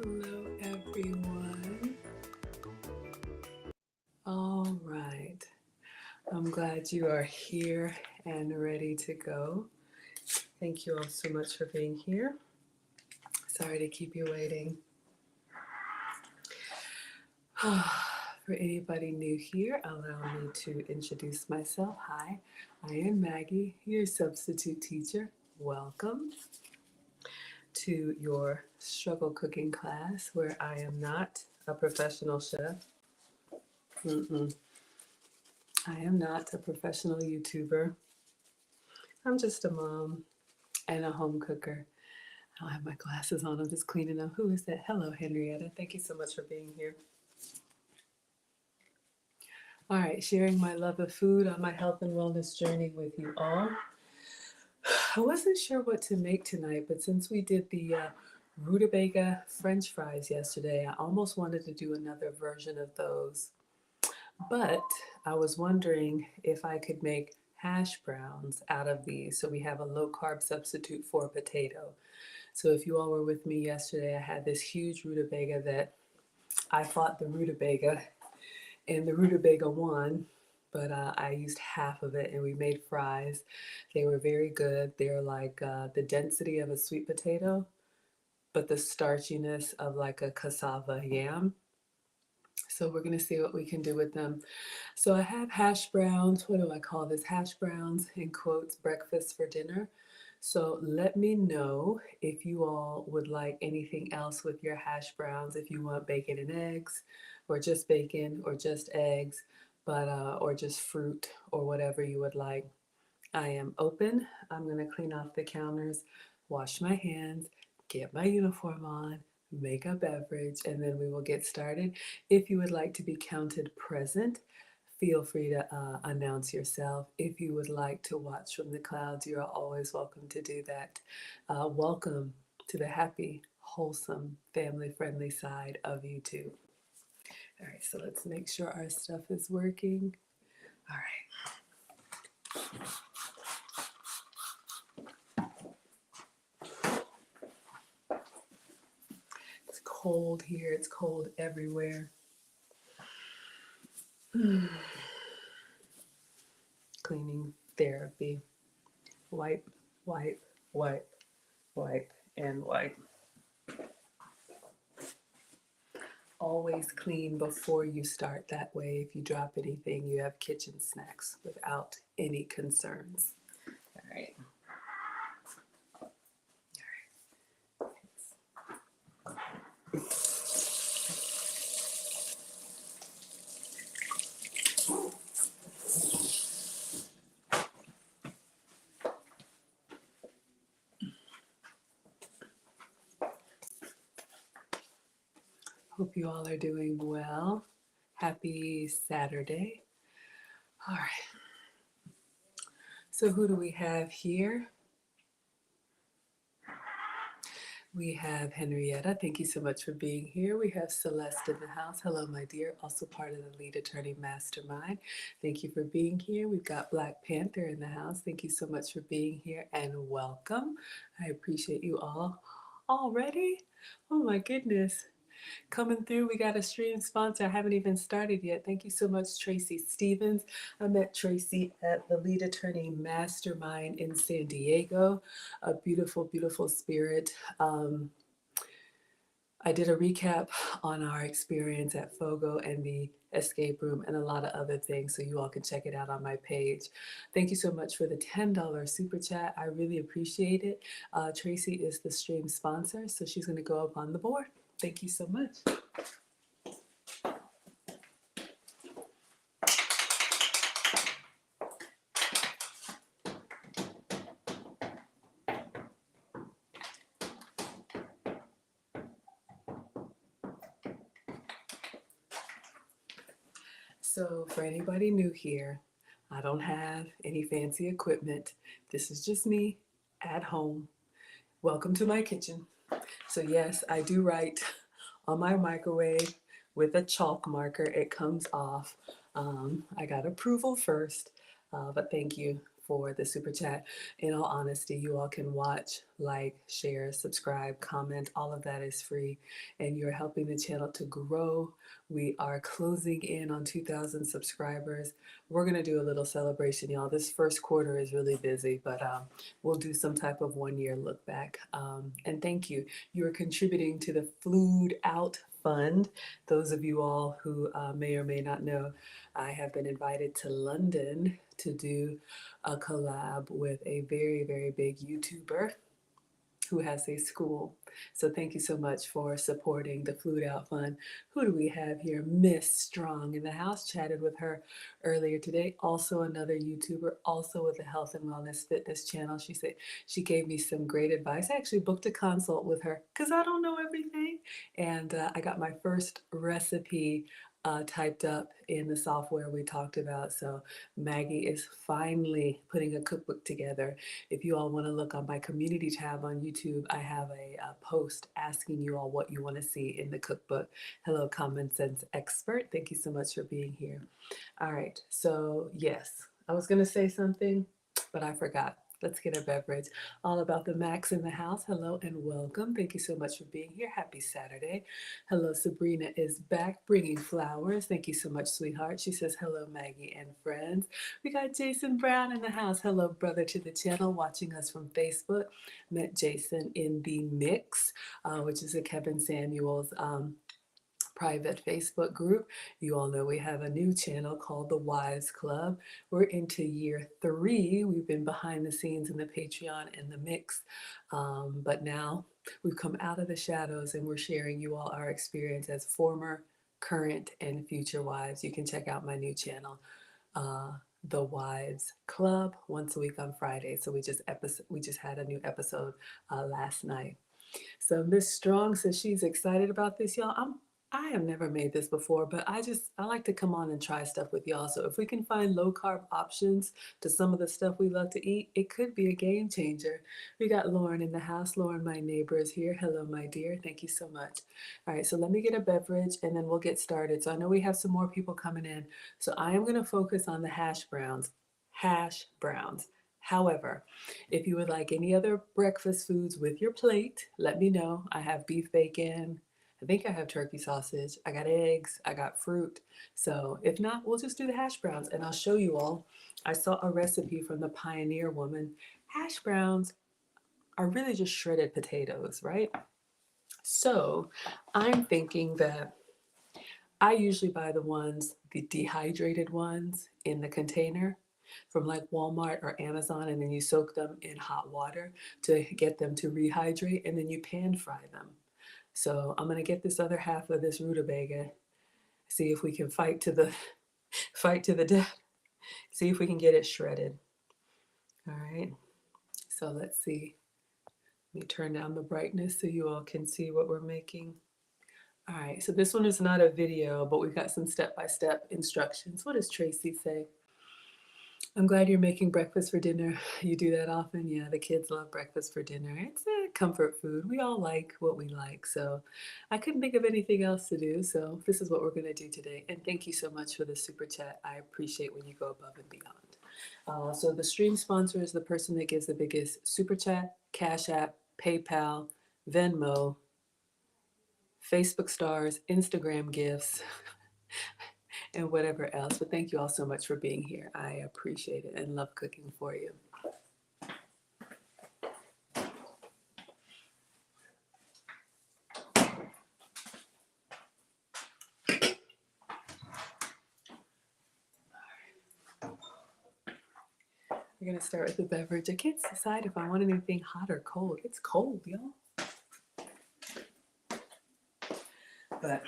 Hello, everyone. All right. I'm glad you are here and ready to go. Thank you all so much for being here. Sorry to keep you waiting. For anybody new here, allow me to introduce myself. Hi, I am Maggie, your substitute teacher. Welcome to your struggle cooking class where I am not a professional chef. I am not a professional YouTuber. I'm just a mom and a home cooker. I don't have my glasses on. I'm just cleaning up. Who is that? Hello, Henrietta. Thank you so much for being here. All right, sharing my love of food on my health and wellness journey with you all. I wasn't sure what to make tonight, but since we did the rutabaga French fries yesterday, I almost wanted to do another version of those. But I was wondering if I could make hash browns out of these so we have a low carb substitute for potato. So if you all were with me yesterday, I had this huge rutabaga that I fought the rutabaga and the rutabaga won, but I used half of it and we made fries. They were very good. They're like the density of a sweet potato, but the starchiness of like a cassava yam. So we're going to see what we can do with them. So I have hash browns. What do I call this? Hash browns, in quotes, breakfast for dinner. So let me know if you all would like anything else with your hash browns, if you want bacon and eggs, or just bacon, or just eggs, but or just fruit, or whatever you would like. I am open. I'm going to clean off the counters, wash my hands, get my uniform on, make a beverage, and then we will get started. If you would like to be counted present, feel free to announce yourself. If you would like to watch from the clouds, you are always welcome to do that. Welcome to the happy, wholesome, family-friendly side of YouTube. All right, so let's make sure our stuff is working. All right. It's cold here. It's cold everywhere. Cleaning therapy. Wipe, wipe, wipe, wipe, and wipe. Always clean before you start. That way, if you drop anything, you have kitchen snacks without any concerns. All right. Hope you all are doing well. Happy Saturday. All right. So who do we have here? We have Henrietta. Thank you so much for being here. We have Celeste in the house. Hello, my dear. Also part of the Lead Attorney Mastermind. Thank you for being here. We've got Black Panther in the house. Thank you so much for being here and welcome. I appreciate you all. Already? Oh my goodness. Coming through, we got a stream sponsor. I haven't even started yet. Thank you so much, Tracy Stevens. I met Tracy at the Lead Attorney Mastermind in San Diego. A beautiful, beautiful spirit. I did a recap on our experience at Fogo and the escape room and a lot of other things, so you all can check it out on my page. Thank you so much for the $10 super chat. I really appreciate it. Tracy is the stream sponsor, so she's going to go up on the board. Thank you so much. So for anybody new here, I don't have any fancy equipment. This is just me at home. Welcome to my kitchen. So yes, I do write on my microwave with a chalk marker. It comes off. I got approval first, but thank you for the super chat. In all honesty, you all can watch, like, share, subscribe, comment. All of that is free, and you're helping the channel to grow. We are closing in on 2,000 subscribers. We're going to do a little celebration, y'all. This first quarter is really busy, but we'll do some type of 1-year look back. And thank you. You are contributing to the Food Out Fund. Those of you all who may or may not know, I have been invited to London to do a collab with a very, very big YouTuber who has a school. So thank you so much for supporting the Food Out Fund. Who do we have here? Miss Strong in the house. Chatted with her earlier today. Also another YouTuber, also with a health and wellness fitness channel. She said she gave me some great advice. I actually booked a consult with her because I don't know everything. And I got my first recipe typed up in the software we talked about. So Maggie is finally putting a cookbook together. If you all want to look on my community tab on YouTube, I have a post asking you all what you want to see in the cookbook. Hello, Common Sense Expert. Thank you so much for being here. All right, so yes, I was going to say something, but I forgot. Let's get a beverage. All about the Max in the house. Hello and welcome. Thank you so much for being here. Happy Saturday. Hello, Sabrina is back bringing flowers. Thank you so much, sweetheart. She says, hello, Maggie and friends. We got Jason Brown in the house. Hello, brother to the channel, watching us from Facebook. Met Jason in the Mix, which is a Kevin Samuels private Facebook group. You all know we have a new channel called the Wives Club. We're into year 3. We've been behind the scenes in the Patreon and the Mix, but now we've come out of the shadows and we're sharing you all our experience as former, current, and future wives. You can check out my new channel, the Wives Club, once a week on Friday. So we just had a new episode last night. So Miss Strong says she's excited about this, y'all. I have never made this before, but I like to come on and try stuff with y'all. So if we can find low carb options to some of the stuff we love to eat, it could be a game changer. We got Lauren in the house. Lauren, my neighbor, is here. Hello, my dear. Thank you so much. All right, so let me get a beverage and then we'll get started. So I know we have some more people coming in. So I am going to focus on the hash browns. Hash browns. However, if you would like any other breakfast foods with your plate, let me know. I have beef bacon. I think I have turkey sausage. I got eggs. I got fruit. So if not, we'll just do the hash browns and I'll show you all. I saw a recipe from the Pioneer Woman. Hash browns are really just shredded potatoes, right? So I'm thinking that I usually buy the dehydrated ones in the container from like Walmart or Amazon, and then you soak them in hot water to get them to rehydrate, and then you pan fry them. So I'm gonna get this other half of this rutabaga, see if we can fight to the death, see if we can get it shredded. All right, so let's see. Let me turn down the brightness so you all can see what we're making. All right, so this one is not a video, but we've got some step-by-step instructions. What does Tracy say? I'm glad you're making breakfast for dinner. You do that often? Yeah, the kids love breakfast for dinner. It's a comfort food. We all like what we like. So I couldn't think of anything else to do. So this is what we're going to do today. And thank you so much for the super chat. I appreciate when you go above and beyond. So the stream sponsor is the person that gives the biggest super chat, Cash App, PayPal, Venmo, Facebook stars, Instagram gifts, and whatever else. But thank you all so much for being here. I appreciate it and love cooking for you. We're going to start with the beverage. I can't decide if I want anything hot or cold. It's cold, y'all. But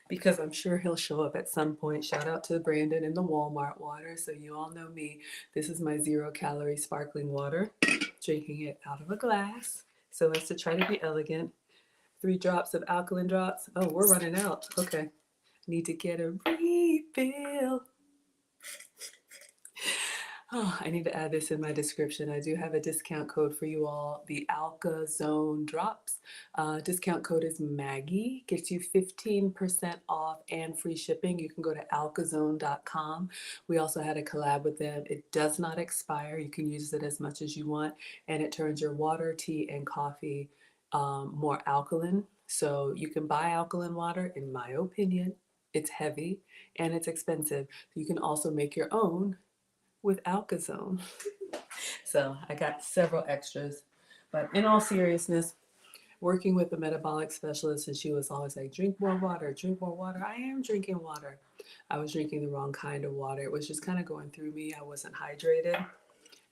because I'm sure he'll show up at some point. Shout out to Brandon and the Walmart water. So you all know me. This is my 0-calorie sparkling water. Drinking it out of a glass. So as to try to be elegant. 3 drops of alkaline drops. Oh, we're running out. Okay. Need to get a refill. Oh, I need to add this in my description. I do have a discount code for you all. The Alka Zone Drops. Discount code is Maggie. Gets you 15% off and free shipping. You can go to alkazone.com. We also had a collab with them. It does not expire. You can use it as much as you want, and it turns your water, tea, and coffee more alkaline. So you can buy alkaline water, in my opinion. It's heavy and it's expensive. You can also make your own with Alkazone. So I got several extras. But in all seriousness, working with a metabolic specialist, and she was always like, drink more water, drink more water. I am drinking water. I was drinking the wrong kind of water. It was just kind of going through me. I wasn't hydrated.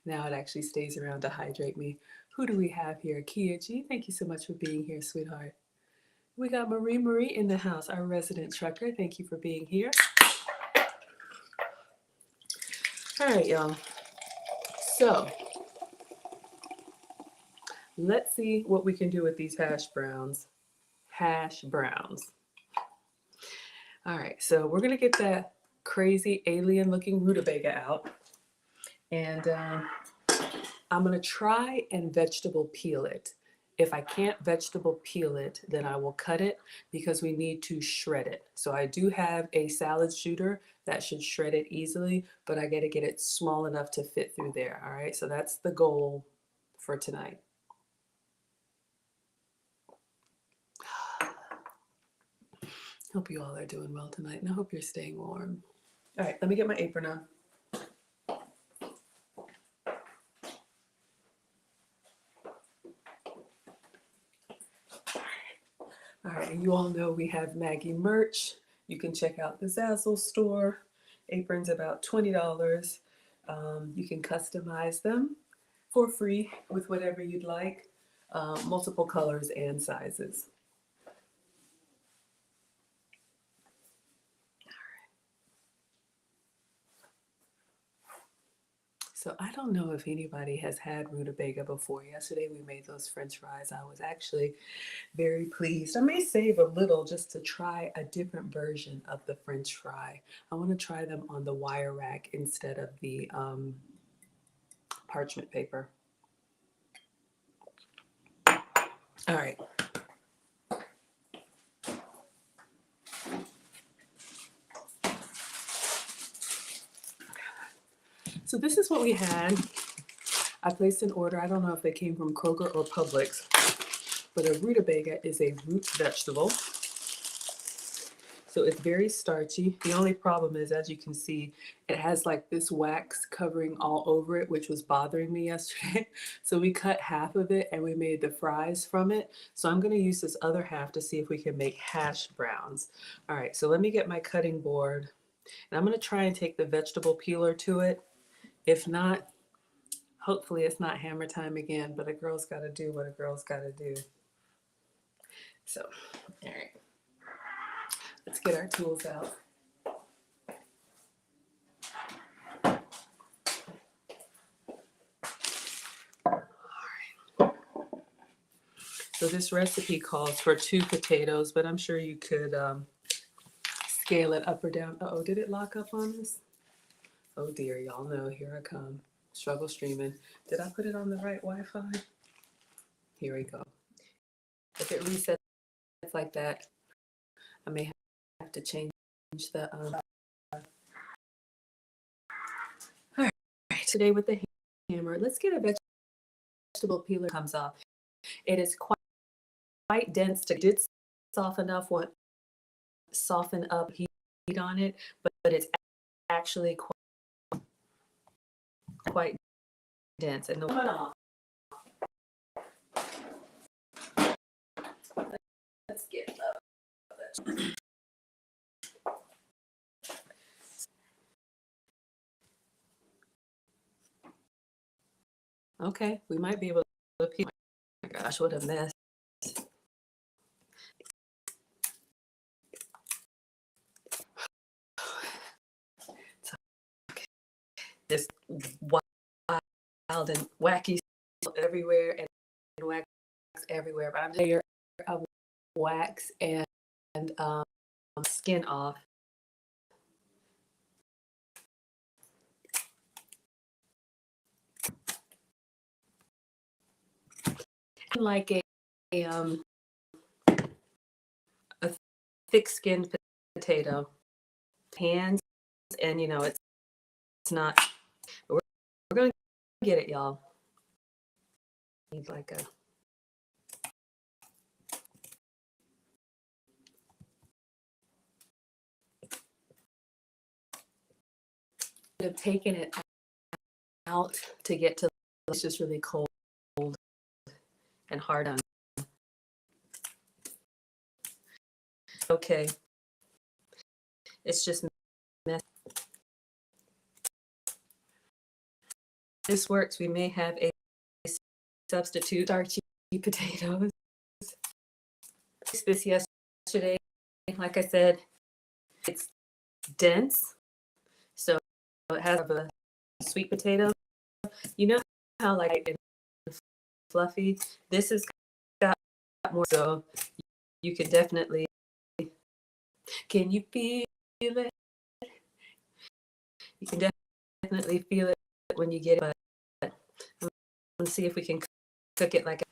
Now it actually stays around to hydrate me. Who do we have here? Kia G, thank you so much for being here, sweetheart. We got Marie in the house, our resident trucker. Thank you for being here. All right, y'all. So let's see what we can do with these hash browns. Hash browns. All right, so we're gonna get that crazy alien looking rutabaga out. And I'm gonna try and vegetable peel it. If I can't vegetable peel it, then I will cut it because we need to shred it. So I do have a salad shooter that should shred it easily, but I gotta get it small enough to fit through there, all right? So that's the goal for tonight. Hope you all are doing well tonight, and I hope you're staying warm. All right, let me get my apron on. All right, and you all know we have Maggie merch. You can check out the Zazzle store. Aprons about $20. You can customize them for free with whatever you'd like, multiple colors and sizes. So I don't know if anybody has had rutabaga before. Yesterday we made those French fries. I was actually very pleased. I may save a little just to try a different version of the French fry. I want to try them on the wire rack instead of the parchment paper. All right. So this is what we had. I placed an order. I don't know if they came from Kroger or Publix, but a rutabaga is a root vegetable. So it's very starchy. The only problem is, as you can see, it has like this wax covering all over it, which was bothering me yesterday. So we cut half of it and we made the fries from it. So I'm going to use this other half to see if we can make hash browns. All right, so let me get my cutting board. And I'm going to try and take the vegetable peeler to it. If not, hopefully it's not hammer time again, but a girl's got to do what a girl's got to do. So, all right. Let's get our tools out. All right. So this recipe calls for 2 potatoes, but I'm sure you could scale it up or down. Uh-oh, did it lock up on us? Oh dear, y'all know, here I come. Struggle streaming. Did I put it on the right Wi-Fi? Here we go. If it resets like that, I may have to change the all right, today with the hammer, let's get a vegetable peeler comes off. It is quite dense. To did soften up heat on it, but it's actually quite dense. And let's get okay, we might be able to peel. Oh my gosh, what a mess. This wild and wacky everywhere and wax everywhere, but I'm just layer of wax and skin off. like a thick-skinned potato. Hands, and you know it's not. We're gonna get it, y'all. Need like a. I've taken it out to get to. It's just really cold and hard on. Okay, it's just mess. This works. We may have a substitute starchy potatoes. This yesterday, like I said, it's dense, so it has a sweet potato. You know how like fluffy. This has got more, so you can definitely. Can you feel it? You can definitely feel it when you get it. But let's see if we can cook it like a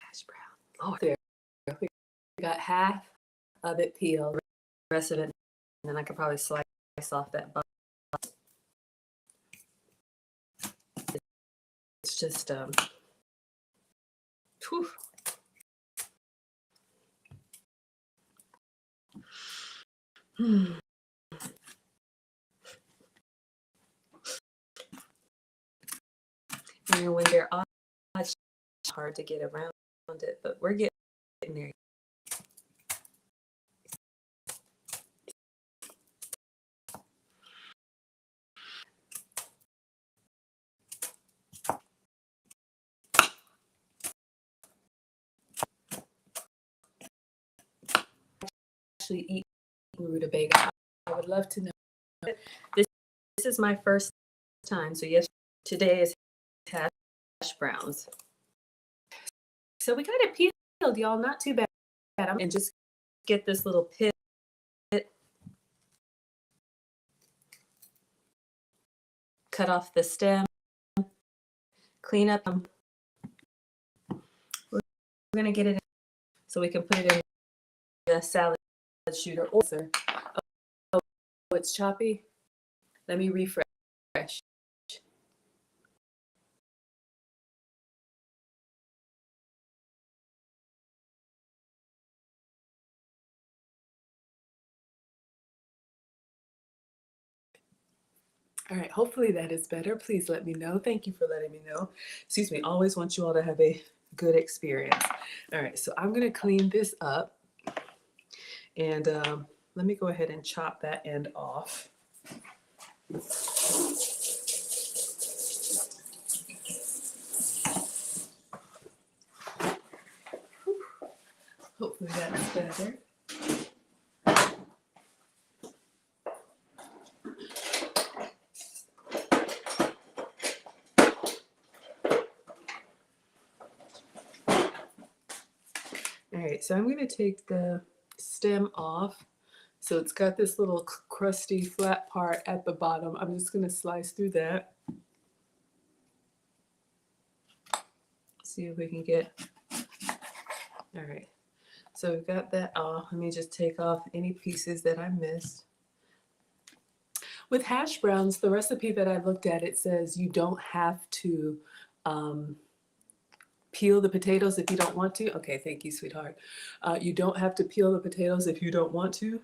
hash brown. Oh, there. We got half of it peeled, the rest of it, and then I could probably slice off that bun. It's just whew. And when they're odd, it's hard to get around it, but we're getting there. Actually eat rutabaga. I would love to know. This is my first time. So yes, today is hash browns. So we got it peeled, y'all. Not too bad. And just get this little pit. Cut off the stem. Clean up. We're gonna get it in so we can put it in the salad shooter. Oh, it's choppy. Let me refresh. All right, hopefully that is better. Please let me know. Thank you for letting me know. Excuse me, always want you all to have a good experience. All right, so I'm gonna clean this up, and let me go ahead and chop that end off. Hopefully that's better. All right, so I'm going to take the stem off. So it's got this little crusty flat part at the bottom. I'm just going to slice through that. See if we can get, all right. So we've got that off. Let me just take off any pieces that I missed. With hash browns, the recipe that I looked at, it says you don't have to peel the potatoes if you don't want to. Okay, thank you, sweetheart. You don't have to peel the potatoes if you don't want to.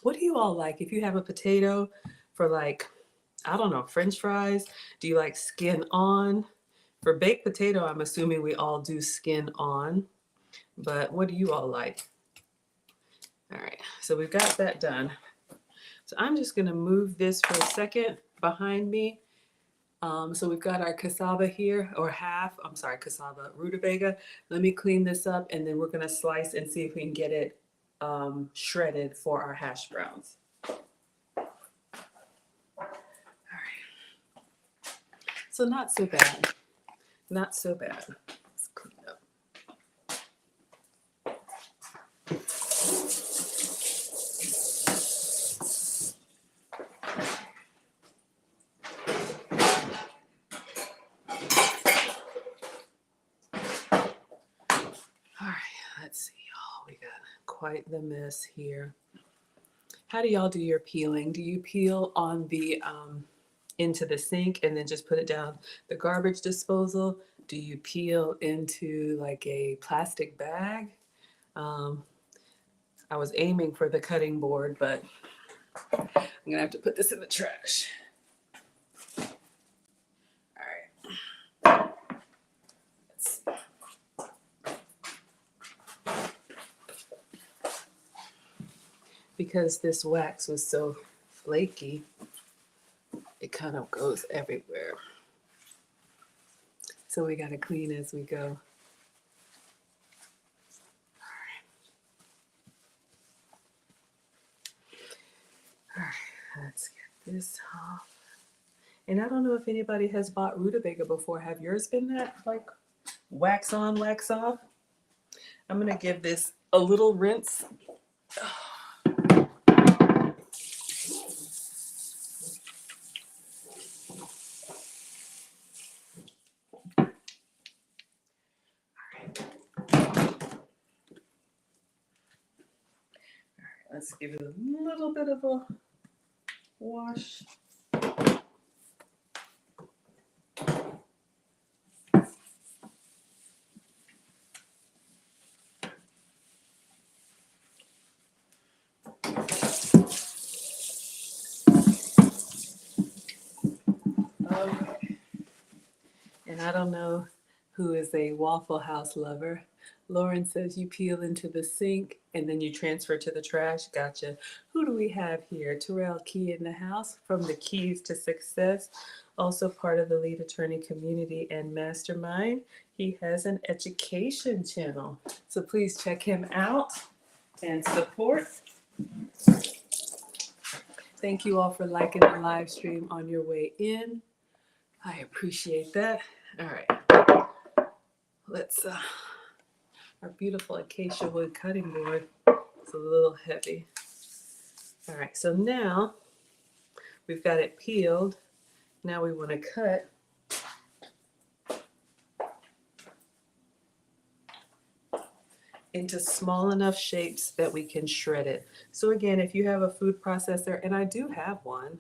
What do you all like? If you have a potato for like, I don't know, French fries, do you like skin on? For baked potato, I'm assuming we all do skin on, but what do you all like? All right, so we've got that done. So I'm just gonna move this for a second behind me. So we've got our cassava here, or cassava, rutabaga. Let me clean this up, and then we're gonna slice and see if we can get it shredded for our hash browns. All right. So not so bad. Not so bad. Let's clean up. All right, let's see, y'all. We got quite the mess here. How do y'all do your peeling? Do you peel on the into the sink and then just put it down the garbage disposal? Do you peel into like a plastic bag? I was aiming for the cutting board, but I'm gonna have to put this in the trash. All right. Let's see. Because this wax was so flaky, it kind of goes everywhere. So we gotta clean as we go. All right, let's get this off. And I don't know if anybody has bought rutabaga before. Have yours been that like wax on, wax off? I'm gonna give this a little rinse. Let's give it a little bit of a wash. Okay. And I don't know who is a Waffle House lover. Lauren says you peel into the sink and then you transfer to the trash. Gotcha. Who do we have here? Terrell Key in the house from the Keys to Success, also part of the Lead Attorney community and mastermind. He has an education channel, so please check him out and support. Thank you all for liking the live stream on your way in. I appreciate that. All right, let's our beautiful acacia wood cutting board is a little heavy. All right, so now we've got it peeled. Now we want to cut into small enough shapes that we can shred it. So again, if you have a food processor, and I do have one,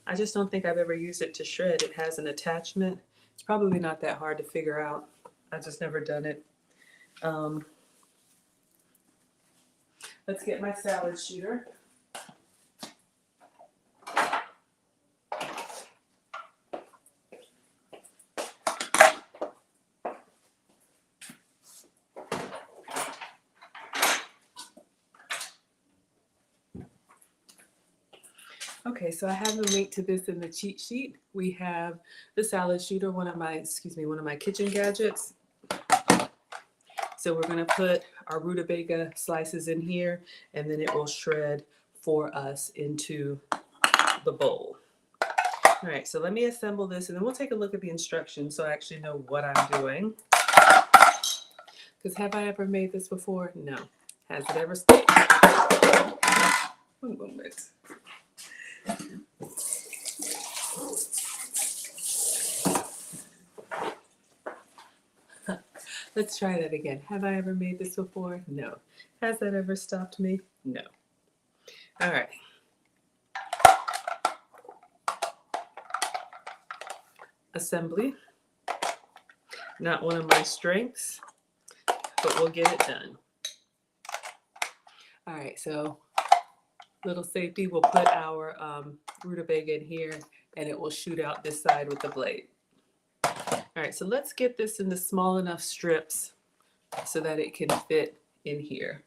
I just don't think I've ever used it to shred. It has an attachment. It's probably not that hard to figure out. I've just never done it. Let's get my salad shooter. Okay, so I have a link to this in the cheat sheet. We have the salad shooter, one of my kitchen gadgets. So we're gonna put our rutabaga slices in here and then it will shred for us into the bowl. All right, so let me assemble this and then we'll take a look at the instructions so I actually know what I'm doing. Because have I ever made this before? No. Has it ever stayed? One moment. Let's try that again. Have I ever made this before? No. Has that ever stopped me? No. All right. Assembly. Not one of my strengths, but we'll get it done. All right, so little safety, we'll put our rutabaga in here and it will shoot out this side with the blade. All right, so let's get this into small enough strips so that it can fit in here.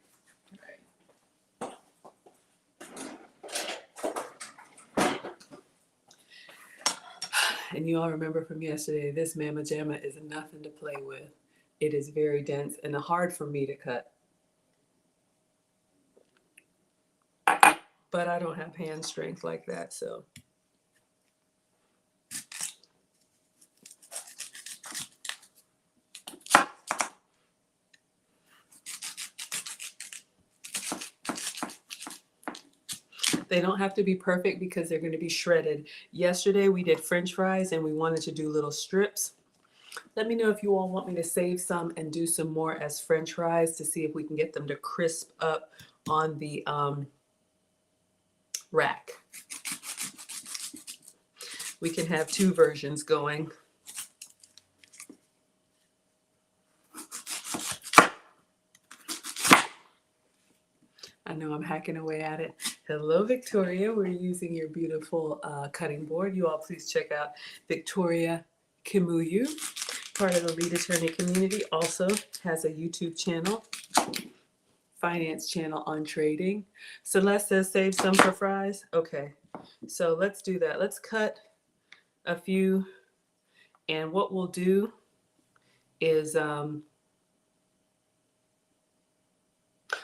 All right. And you all remember from yesterday, this Mama Jamma is nothing to play with. It is very dense and hard for me to cut. But I don't have hand strength like that, so. They don't have to be perfect because they're going to be shredded. Yesterday we did French fries and we wanted to do little strips. Let me know if you all want me to save some and do some more as French fries to see if we can get them to crisp up on the rack. We can have two versions going. I know I'm hacking away at it. Hello, Victoria. We're using your beautiful cutting board. You all please check out Victoria Kimuyu, part of the Lead Attorney community, also has a YouTube channel, finance channel on trading. Celeste says save some for fries. Okay, so let's do that. Let's cut a few, and what we'll do is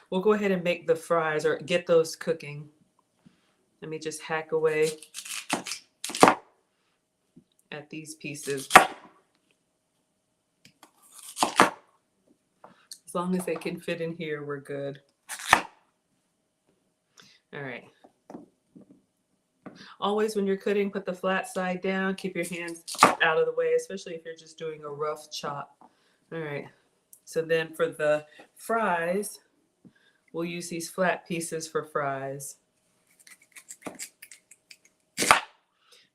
we'll go ahead and make the fries or get those cooking. Let me just hack away at these pieces. As long as they can fit in here, we're good. All right. Always when you're cutting, put the flat side down. Keep your hands out of the way, especially if you're just doing a rough chop. All right. So then for the fries, we'll use these flat pieces for fries.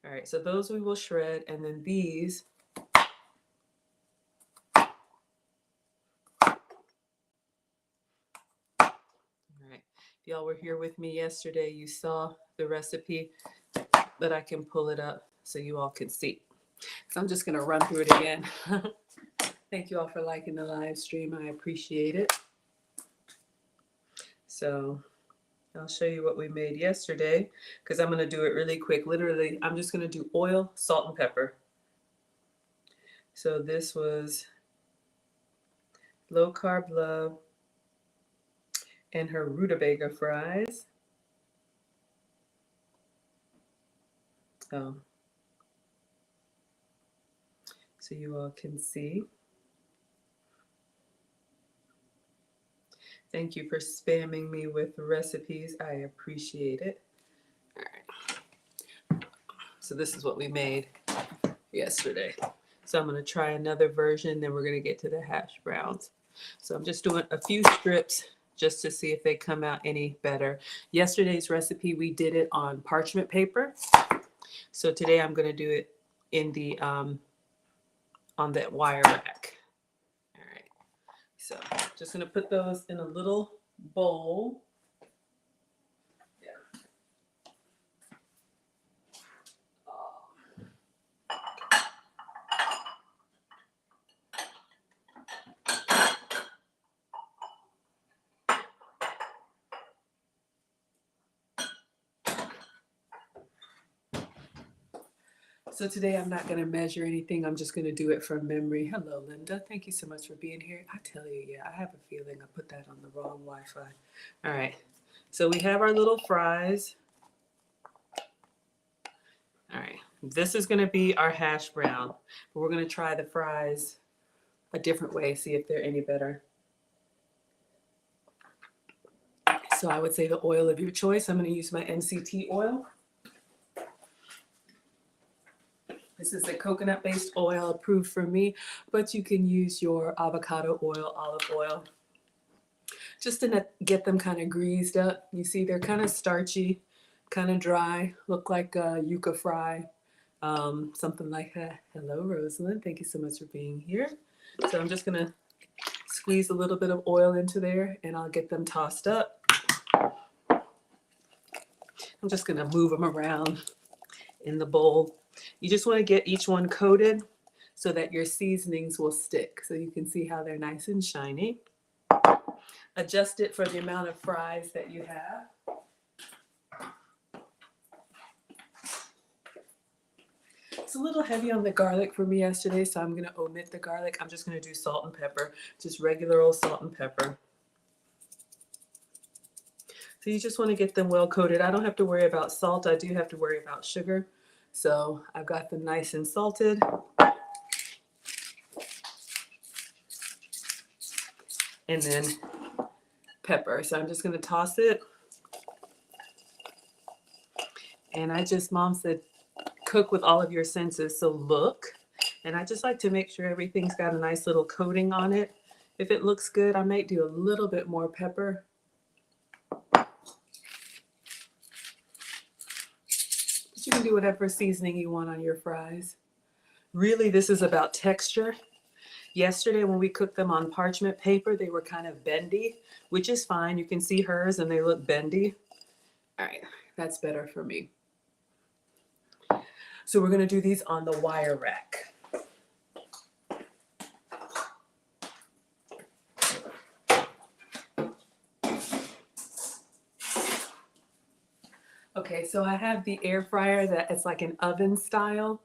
All right, so those we will shred, and then these if y'all were here with me yesterday, you saw the recipe, but I can pull it up so you all can see. So I'm just gonna run through it again. Thank you all for liking the live stream. I appreciate it. So I'll show you what we made yesterday because I'm gonna do it really quick. Literally, I'm just gonna do oil, salt, and pepper. So this was Low Carb Love and her rutabaga fries. So you all can see. Thank you for spamming me with recipes. I appreciate it. All right. So this is what we made yesterday. So I'm going to try another version, then we're going to get to the hash browns. So I'm just doing a few strips just to see if they come out any better. Yesterday's recipe, we did it on parchment paper. So today I'm going to do it in the on that wire rack. All right. So just going to put those in a little bowl. So today I'm not going to measure anything. I'm just going to do it from memory. Hello, Linda. Thank you so much for being here. I tell you, yeah, I have a feeling I put that on the wrong Wi-Fi. All right. So we have our little fries. All right. This is going to be our hash brown. But we're going to try the fries a different way, see if they're any better. So I would say the oil of your choice. I'm going to use my MCT oil. This is a coconut-based oil approved for me, but you can use your avocado oil, olive oil, just to get them kind of greased up. You see, they're kind of starchy, kind of dry, look like a yuca fry, something like that. Hello, Rosalind. Thank you so much for being here. So I'm just going to squeeze a little bit of oil into there, and I'll get them tossed up. I'm just going to move them around in the bowl. You just want to get each one coated so that your seasonings will stick. So you can see how they're nice and shiny. Adjust it for the amount of fries that you have. It's a little heavy on the garlic for me yesterday, so I'm going to omit the garlic. I'm just going to do salt and pepper, just regular old salt and pepper. So you just want to get them well coated. I don't have to worry about salt. I do have to worry about sugar. So I've got them nice and salted. And then pepper. So I'm just going to toss it. And Mom said, cook with all of your senses. So look, And I just like to make sure everything's got a nice little coating on it. If it looks good, I might do a little bit more pepper. But you can do whatever seasoning you want on your fries. Really, this is about texture. Yesterday when we cooked them on parchment paper, they were kind of bendy, which is fine. You can see hers and they look bendy. All right, that's better for me. So we're gonna do these on the wire rack. Okay, so I have the air fryer that it's like an oven style.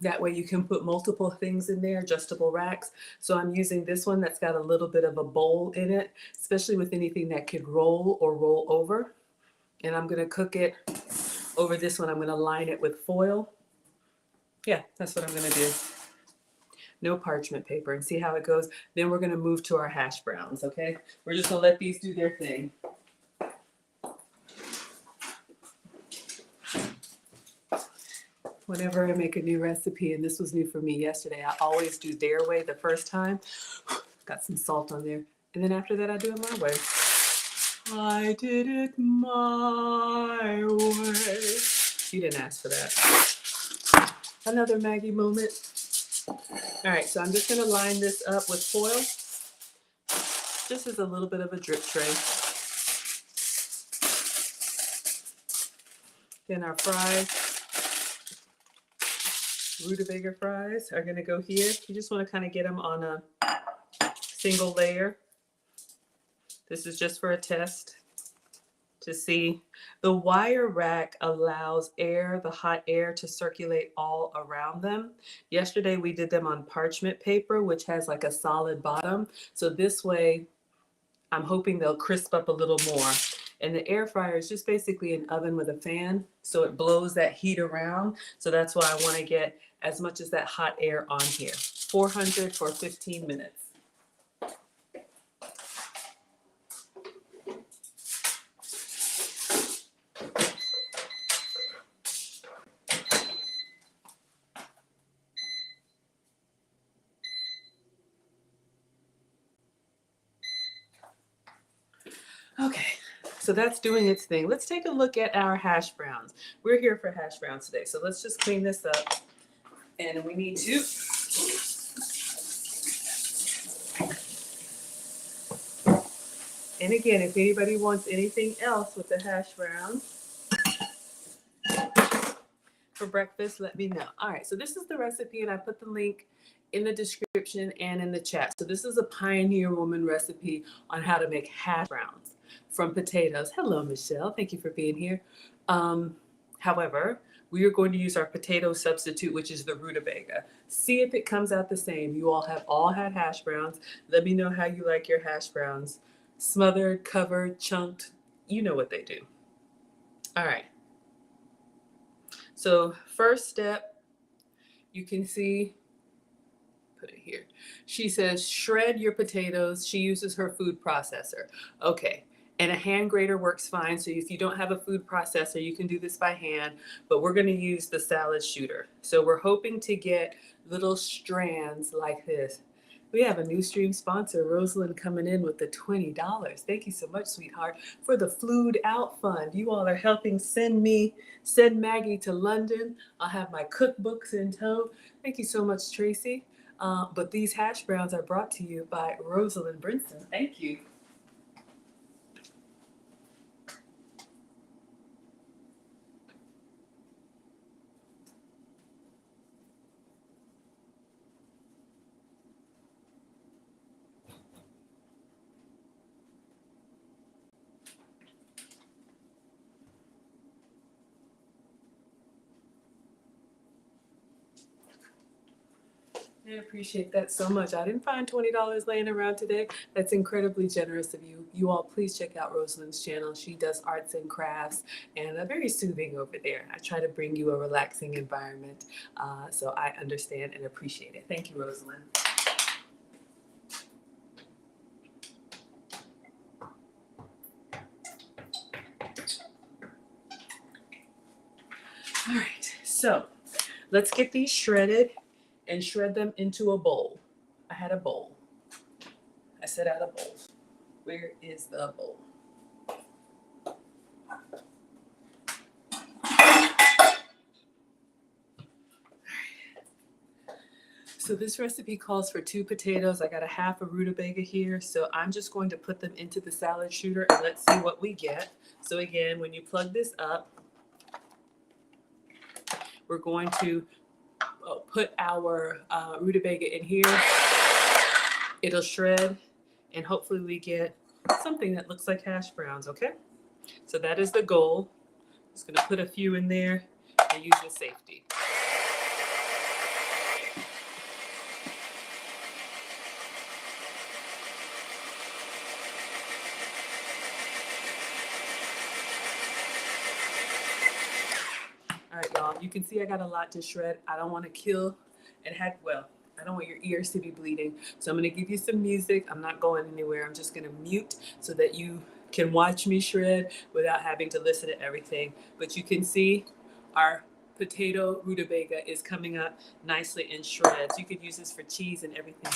That way you can put multiple things in there, adjustable racks. So I'm using this one that's got a little bit of a bowl in it, especially with anything that could roll or roll over. And I'm gonna cook it over this one. I'm gonna line it with foil. Yeah, that's what I'm gonna do. No parchment paper, and see how it goes. Then we're gonna move to our hash browns, okay? We're just gonna let these do their thing. Whenever I make a new recipe, and this was new for me yesterday, I always do their way the first time. Got some salt on there. And then after that, I do it my way. I did it my way. You didn't ask for that. Another Maggie moment. All right, so I'm just gonna line this up with foil. Just as a little bit of a drip tray. Then our fries. Rutabaga fries are going to go here. You just want to kind of get them on a single layer. This is just for a test to see. The wire rack allows air, the hot air, to circulate all around them. Yesterday we did them on parchment paper, which has like a solid bottom. So this way, I'm hoping they'll crisp up a little more. And the air fryer is just basically an oven with a fan, so it blows that heat around. So that's why I want to get as much as that hot air on here. 400 for 15 minutes. Okay, so that's doing its thing. Let's take a look at our hash browns. We're here for hash browns today, so let's just clean this up. And we need to and again, if anybody wants anything else with the hash browns for breakfast, let me know. All right, so this is the recipe, and I put the link in the description and in the chat. So this is a Pioneer Woman recipe on how to make hash browns from potatoes. Hello, Michelle. Thank you for being here. However, we are going to use our potato substitute, which is the rutabaga. See if it comes out the same. You all have had hash browns. Let me know how you like your hash browns. Smothered, covered, chunked. You know what they do. All right. So first step, you can see, put it here. She says, shred your potatoes. She uses her food processor. Okay. And a hand grater works fine. So if you don't have a food processor, you can do this by hand, but we're going to use the salad shooter. So we're hoping to get little strands like this. We have a new stream sponsor, Rosalind, coming in with the $20. Thank you so much, sweetheart, for the Flued Out Fund. You all are helping send Maggie to London. I'll have my cookbooks in tow. Thank you so much, Tracy. But these hash browns are brought to you by Rosalind Brinson. Thank you. I appreciate that so much. I didn't find $20 laying around today. That's incredibly generous of you. You all, please check out Rosalind's channel. She does arts and crafts and very soothing over there. I try to bring you a relaxing environment, so I understand and appreciate it. Thank you, Rosalind. All right, so let's get these shredded and shred them into a bowl. I had a bowl. I set out a bowl. Where is the bowl? So this recipe calls for 2 potatoes. I got a half a rutabaga here. So I'm just going to put them into the salad shooter and let's see what we get. So again, when you plug this up, we're going to put our rutabaga in here. It'll shred and hopefully we get something that looks like hash browns, okay? So that is the goal. Just gonna put a few in there and use with safety. All right, y'all, you can see I got a lot to shred. I don't want to kill and I don't want your ears to be bleeding. So I'm going to give you some music. I'm not going anywhere. I'm just going to mute so that you can watch me shred without having to listen to everything. But you can see our potato rutabaga is coming up nicely in shreds. You could use this for cheese and everything.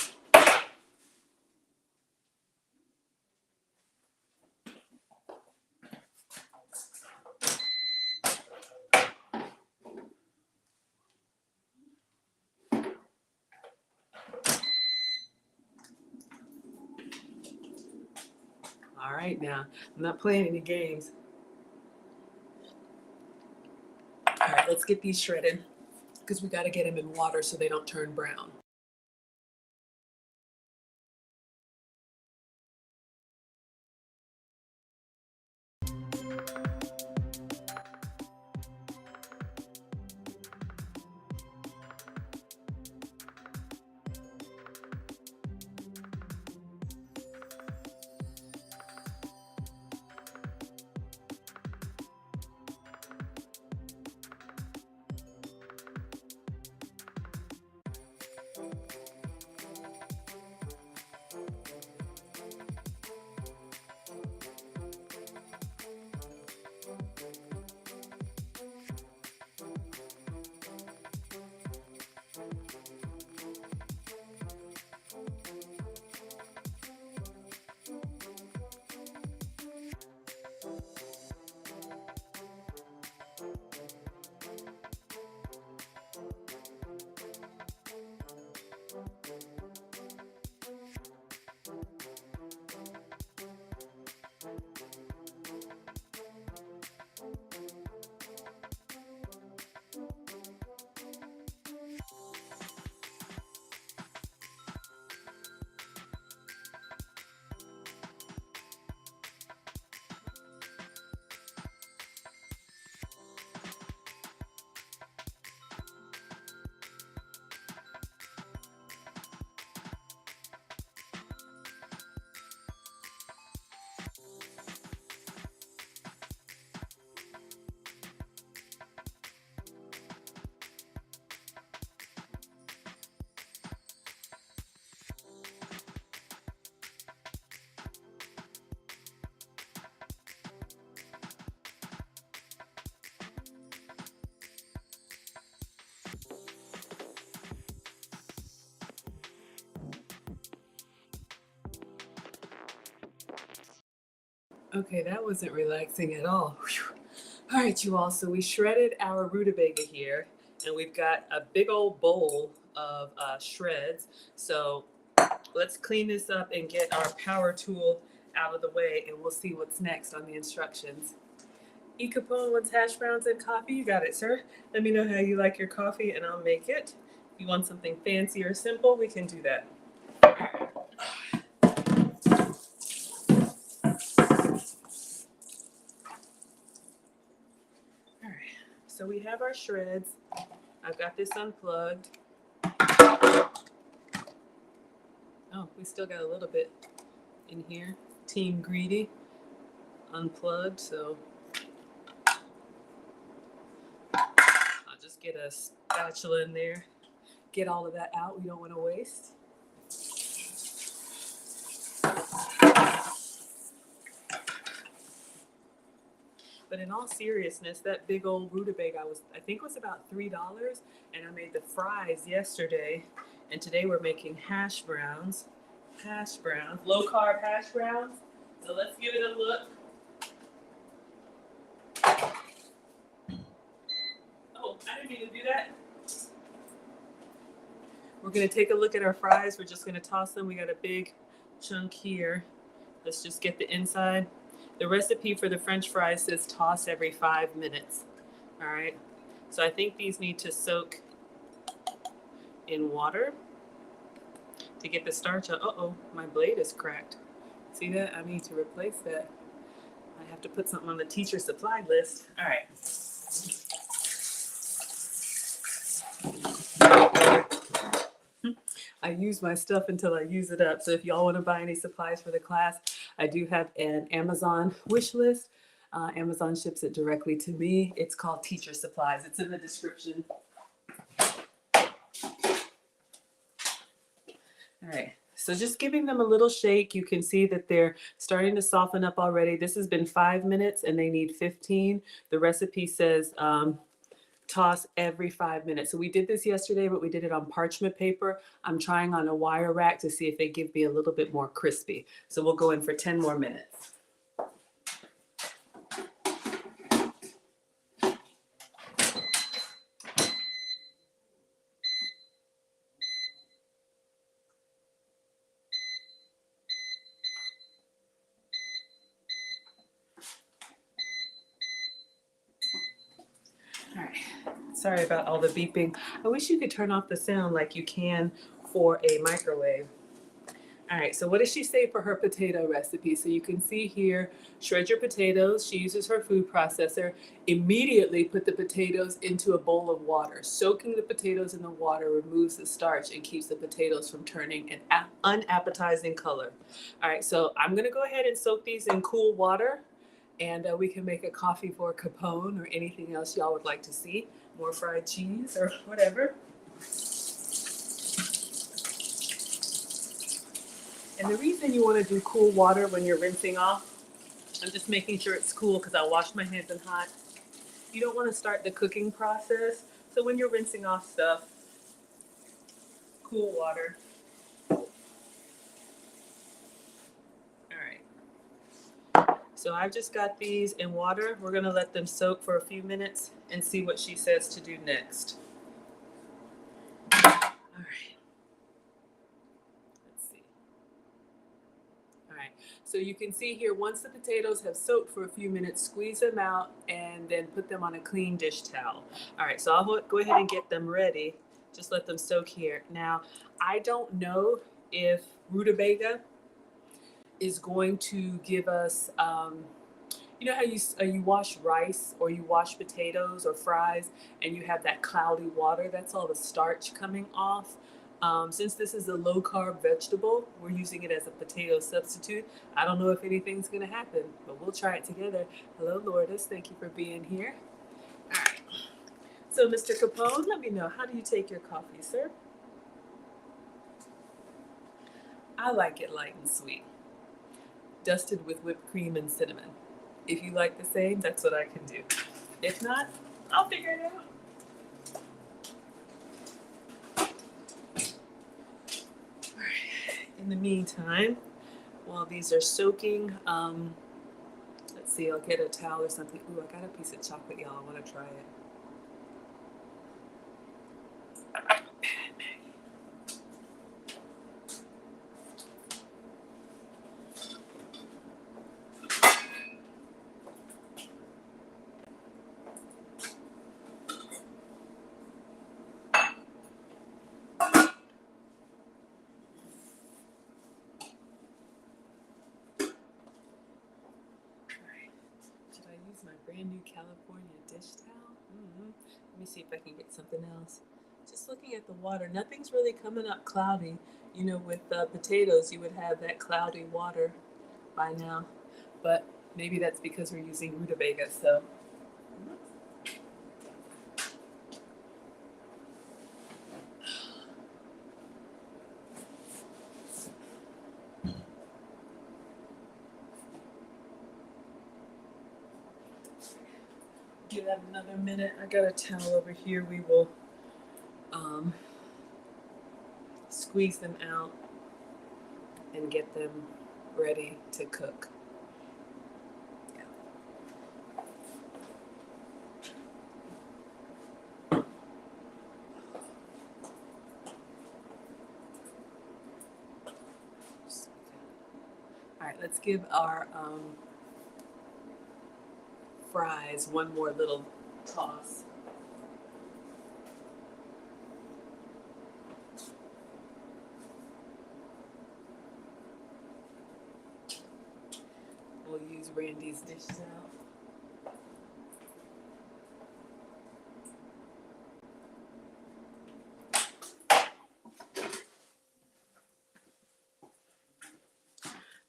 All right, now, I'm not playing any games. All right, let's get these shredded because we got to get them in water so they don't turn brown. Okay, that wasn't relaxing at all. Whew. All right, you all, so we shredded our rutabaga here, and we've got a big old bowl of shreds. So let's clean this up and get our power tool out of the way, and we'll see what's next on the instructions. E. Capone wants hash browns and coffee. You got it, sir. Let me know how you like your coffee, and I'll make it. If you want something fancy or simple, we can do that. So we have our shreds. I've got this unplugged. Oh, we still got a little bit in here. Team Greedy. Unplugged, so I'll just get a spatula in there. Get all of that out. We don't want to waste. But in all seriousness, that big old rutabaga I think was about $3, and I made the fries yesterday, and today we're making hash browns, low carb hash browns. So let's give it a look. Oh, I didn't mean to do that. We're gonna take a look at our fries. We're just gonna toss them. We got a big chunk here. Let's just get the inside. The recipe for the French fries says toss every 5 minutes. All right. So I think these need to soak in water to get the starch out. Uh-oh, my blade is cracked. See that? I need to replace that. I have to put something on the teacher supply list. All right. I use my stuff until I use it up. So if y'all want to buy any supplies for the class, I do have an Amazon wish list. Amazon ships it directly to me. It's called Teacher Supplies. It's in the description. All right. So just giving them a little shake. You can see that they're starting to soften up already. This has been 5 minutes and they need 15. The recipe says toss every 5 minutes. So we did this yesterday, but we did it on parchment paper. I'm trying on a wire rack to see if they give me a little bit more crispy. So we'll go in for 10 more minutes. All right. Sorry about all the beeping. I wish you could turn off the sound like you can for a microwave. All right, so what does she say for her potato recipe? So you can see here, shred your potatoes. She uses her food processor. Immediately put the potatoes into a bowl of water. Soaking the potatoes in the water removes the starch and keeps the potatoes from turning an unappetizing color. All right, so I'm gonna go ahead and soak these in cool water, and we can make a coffee for Capone or anything else y'all would like to see. More fried cheese or whatever. And the reason you want to do cool water when you're rinsing off, I'm just making sure it's cool because I wash my hands in hot. You don't want to start the cooking process. So when you're rinsing off stuff, cool water. All right. So I've just got these in water. We're going to let them soak for a few minutes and see what she says to do next. All right. So you can see here, once the potatoes have soaked for a few minutes, squeeze them out and then put them on a clean dish towel. All right, so I'll go ahead and get them ready. Just let them soak here. Now, I don't know if rutabaga is going to give us, you know how you wash rice or you wash potatoes or fries and you have that cloudy water? That's all the starch coming off. Since this is a low-carb vegetable, we're using it as a potato substitute. I don't know if anything's going to happen, but we'll try it together. Hello, Lourdes. Thank you for being here. All right. So, Mr. Capone, let me know, how do you take your coffee, sir? I like it light and sweet, dusted with whipped cream and cinnamon. If you like the same, that's what I can do. If not, I'll figure it out. In the meantime, while these are soaking, let's see, I'll get a towel or something. Ooh, I got a piece of chocolate, y'all. I want to try it. My brand new California dish towel. Let me see if I can get something else. Just looking at the water, nothing's really coming up cloudy. You know, with potatoes, you would have that cloudy water by now, but maybe that's because we're using rutabaga. So. Give that another minute. I got a towel over here. We will squeeze them out and get them ready to cook. All right, let's give our fries one more little toss. We'll use Randy's dish towel.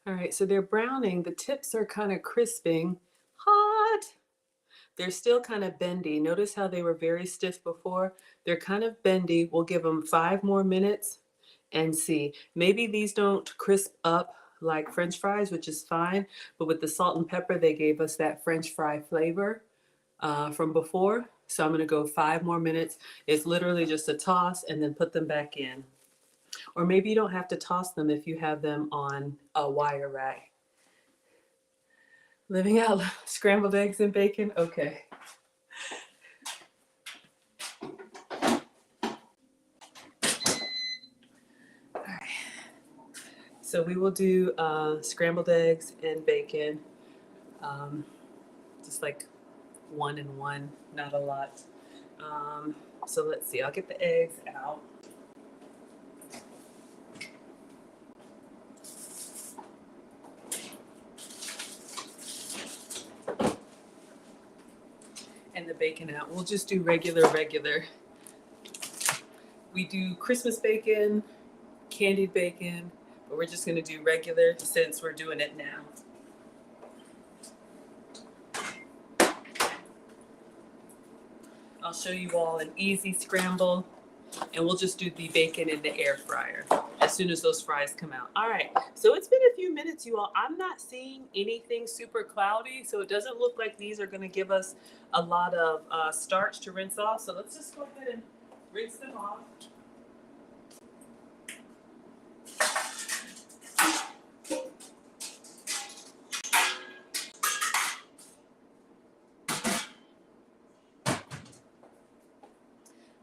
All right, so they're browning. The tips are kind of crisping. Hot. They're still kind of bendy. Notice how they were very stiff before? They're kind of bendy. We'll give them 5 more minutes and see. Maybe these don't crisp up like French fries, which is fine, but with the salt and pepper, they gave us that French fry flavor from before. So I'm gonna go 5 more minutes. It's literally just a toss and then put them back in. Or maybe you don't have to toss them if you have them on a wire rack. Living out scrambled eggs and bacon? Okay. All right. So we will do scrambled eggs and bacon, just like 1 and 1, not a lot. So let's see, I'll get the eggs out. And the bacon out. We'll just do regular. We do Christmas bacon, candied bacon, but we're just gonna do regular since we're doing it now. I'll show you all an easy scramble, and we'll just do the bacon in the air fryer as soon as those fries come out. All right, so it's been a few minutes, you all. I'm not seeing anything super cloudy, so it doesn't look like these are gonna give us a lot of starch to rinse off. So let's just go ahead and rinse them off.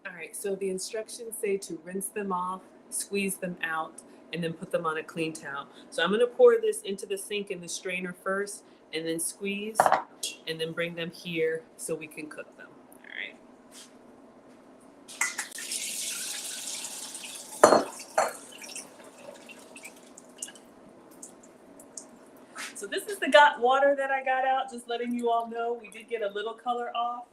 All right, so the instructions say to rinse them off, squeeze them out, and then put them on a clean towel. So I'm gonna pour this into the sink in the strainer first, and then squeeze, and then bring them here so we can cook them. All right. So this is the water that I got out, just letting you all know we did get a little color off.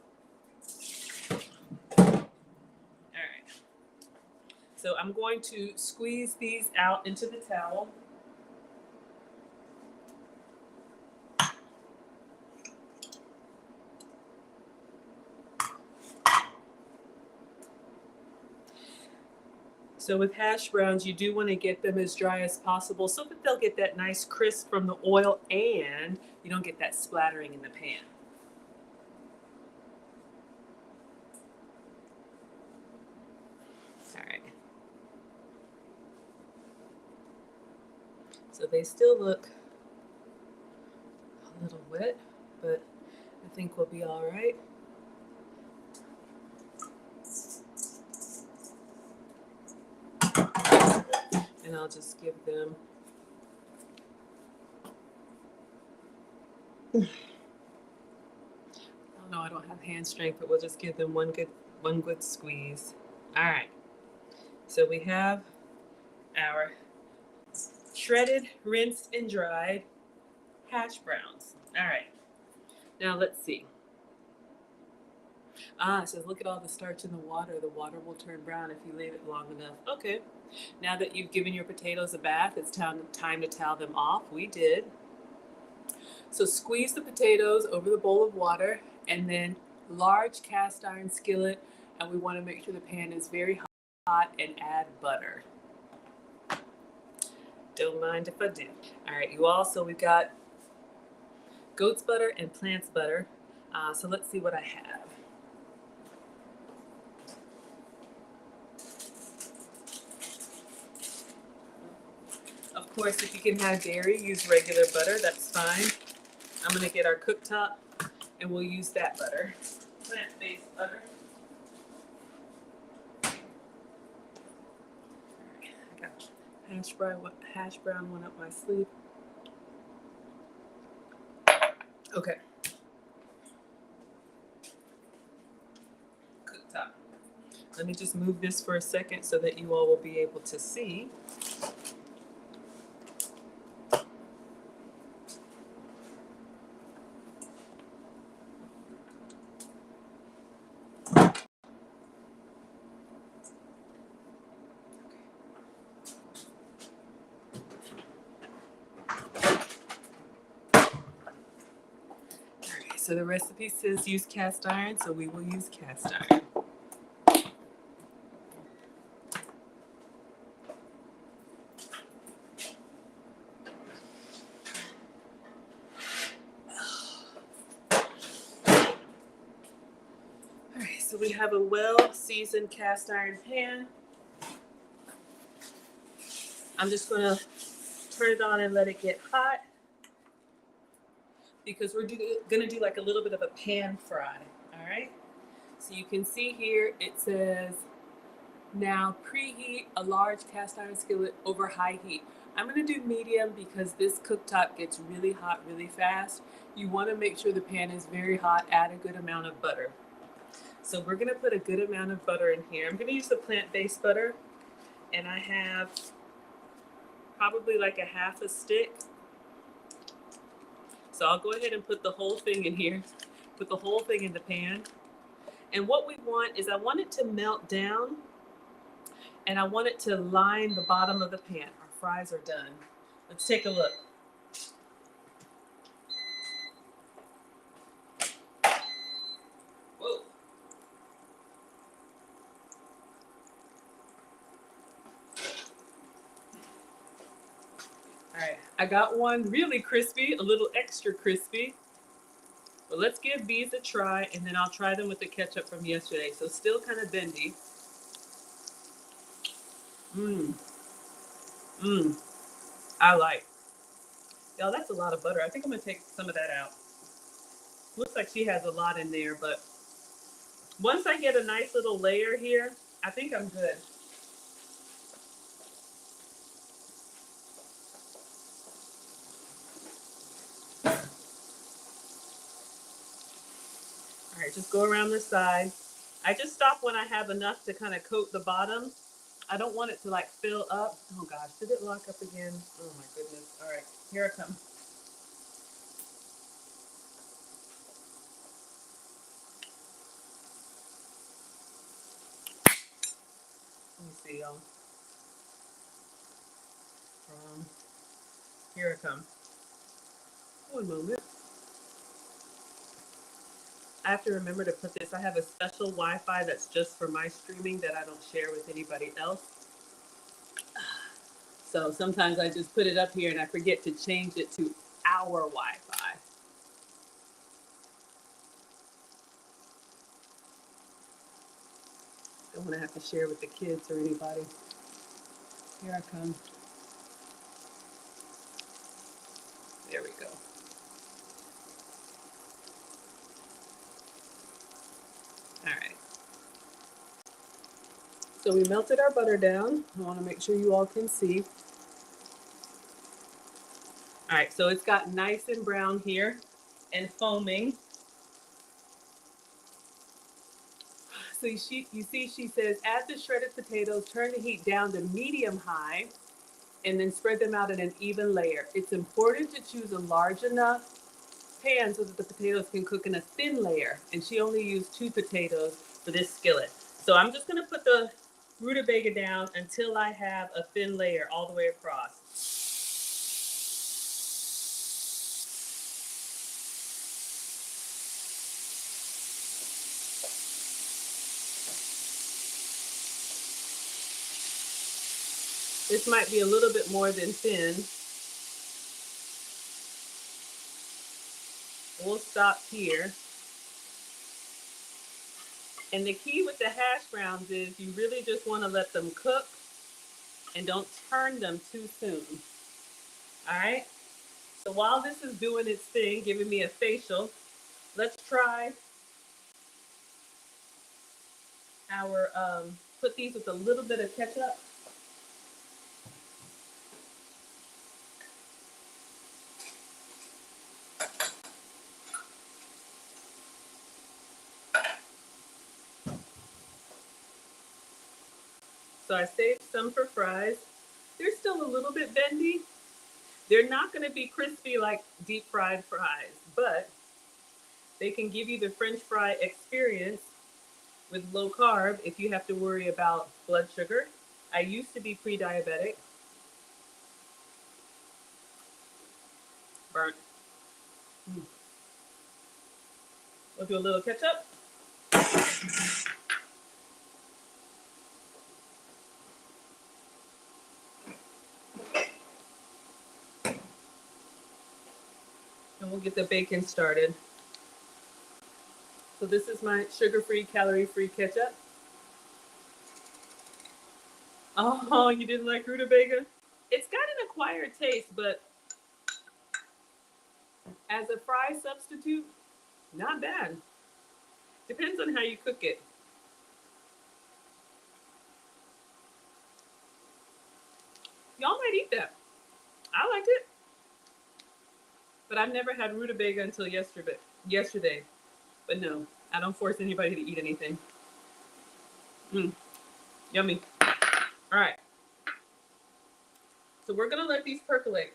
So I'm going to squeeze these out into the towel. So with hash browns, you do want to get them as dry as possible so that they'll get that nice crisp from the oil and you don't get that splattering in the pan. All right. So they still look a little wet, but I think we'll be all right. And I'll just give them I don't know, I don't have hand strength, but we'll just give them one good squeeze. All right. So we have our shredded, rinsed, and dried hash browns. All right. Now let's see. It says look at all the starch in the water. The water will turn brown if you leave it long enough. Okay. Now that you've given your potatoes a bath, it's time to towel them off. We did. So squeeze the potatoes over the bowl of water, and then large cast iron skillet, and we want to make sure the pan is very hot, and add butter. Don't mind if I do. All right, you all, so we've got goat's butter and plant's butter. So let's see what I have. Of course, if you can have dairy, use regular butter, that's fine. I'm gonna get our cooktop and we'll use that butter. Plant-based butter. I got hash brown one up my sleeve. Okay. Cooktop. Let me just move this for a second so that you all will be able to see. So the recipe says use cast iron, so we will use cast iron. All right, so we have a well-seasoned cast iron pan. I'm just gonna turn it on and let it get hot, because we're gonna do like a little bit of a pan fry, all right? So you can see here, it says, now preheat a large cast iron skillet over high heat. I'm gonna do medium because this cooktop gets really hot really fast. You wanna make sure the pan is very hot, add a good amount of butter. So we're gonna put a good amount of butter in here. I'm gonna use the plant-based butter, and I have probably like a half a stick. So I'll go ahead and put the whole thing in here, put the whole thing in the pan. And what we want is, I want it to melt down, and I want it to line the bottom of the pan. Our fries are done. Let's take a look. Whoa. All right, I got one really crispy, a little extra crispy. But let's give these a try, and then I'll try them with the ketchup from yesterday. So still kind of bendy. I like. Y'all, that's a lot of butter. I think I'm gonna take some of that out. Looks like she has a lot in there, but once I get a nice little layer here, I think I'm good. All right, just go around the side. I just stop when I have enough to kind of coat the bottom. I don't want it to like fill up. Oh gosh, did it lock up again? Oh my goodness. All right, here I come. Let me see, y'all. Here I come. One moment. I have to remember to put this. I have a special Wi-Fi that's just for my streaming that I don't share with anybody else. So sometimes I just put it up here and I forget to change it to our Wi-Fi. Don't want to have to share with the kids or anybody. Here I come. There we go. All right. So we melted our butter down. I want to make sure you all can see. All right, so it's got nice and brown here and foaming. So you see she says, add the shredded potatoes, turn the heat down to medium high, and then spread them out in an even layer. It's important to choose a large enough pan so that the potatoes can cook in a thin layer. And she only used 2 potatoes for this skillet. So I'm just gonna put the rutabaga down until I have a thin layer all the way across. This might be a little bit more than thin. We'll stop here. And the key with the hash browns is you really just want to let them cook and don't turn them too soon. All right? So while this is doing its thing, giving me a facial, let's try our, put these with a little bit of ketchup. So I saved some for fries. They're still a little bit bendy. They're not going to be crispy like deep fried fries, but they can give you the French fry experience with low carb if you have to worry about blood sugar. I used to be pre-diabetic. Burnt. We'll do a little ketchup. And we'll get the bacon started. So this is my sugar-free, calorie-free ketchup. Oh, you didn't like rutabaga? It's got an acquired taste, but as a fry substitute, not bad. Depends on how you cook it. Y'all might eat that. I liked it. But I've never had rutabaga until yesterday. But no, I don't force anybody to eat anything. Yummy. All right. So we're going to let these percolate.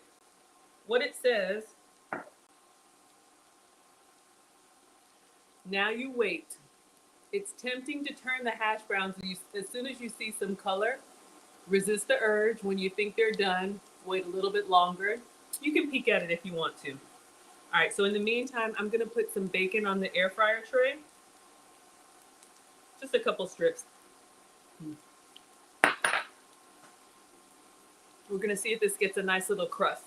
What it says, now you wait. It's tempting to turn the hash browns as soon as you see some color. Resist the urge. When you think they're done, wait a little bit longer. You can peek at it if you want to. All right, so in the meantime, I'm going to put some bacon on the air fryer tray. Just a couple strips. We're going to see if this gets a nice little crust.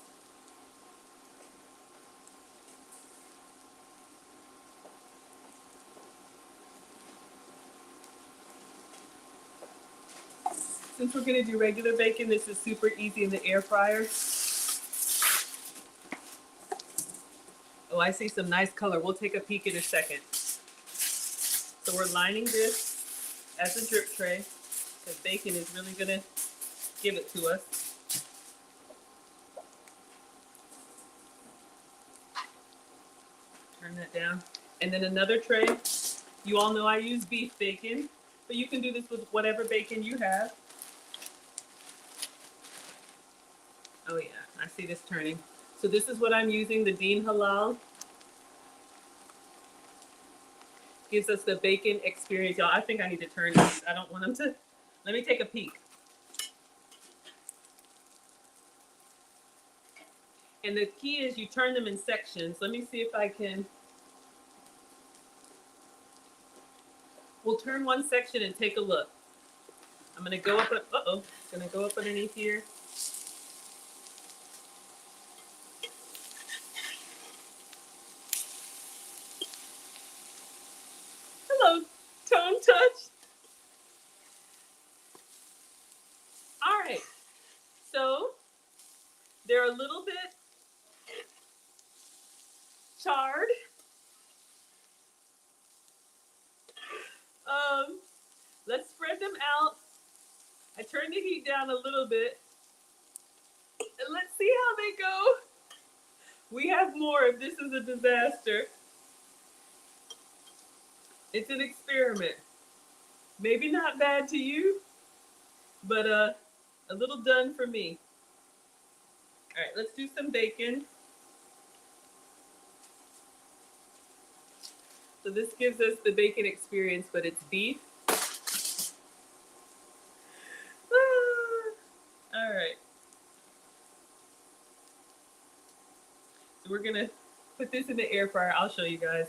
Since we're going to do regular bacon, this is super easy in the air fryer. Oh, I see some nice color. We'll take a peek in a second. So we're lining this as a drip tray. The bacon is really going to give it to us. Turn that down. And then another tray. You all know I use beef bacon, but you can do this with whatever bacon you have. Oh yeah, I see this turning. So this is what I'm using, the Dean Halal. Gives us the bacon experience. Y'all, I think I need to turn these. I don't want them to. Let me take a peek. And the key is you turn them in sections. Let me see if I can. We'll turn one section and take a look. I'm gonna go up, gonna go up underneath here. Hello, Tone Touch. All right, so they're a little bit charred. Let's spread them out. I turned the heat down a little bit. And let's see how they go. We have more if this is a disaster. It's an experiment. Maybe not bad to you, but a little done for me. All right, let's do some bacon. So this gives us the bacon experience, but it's beef. All right. So we're gonna put this in the air fryer. I'll show you guys.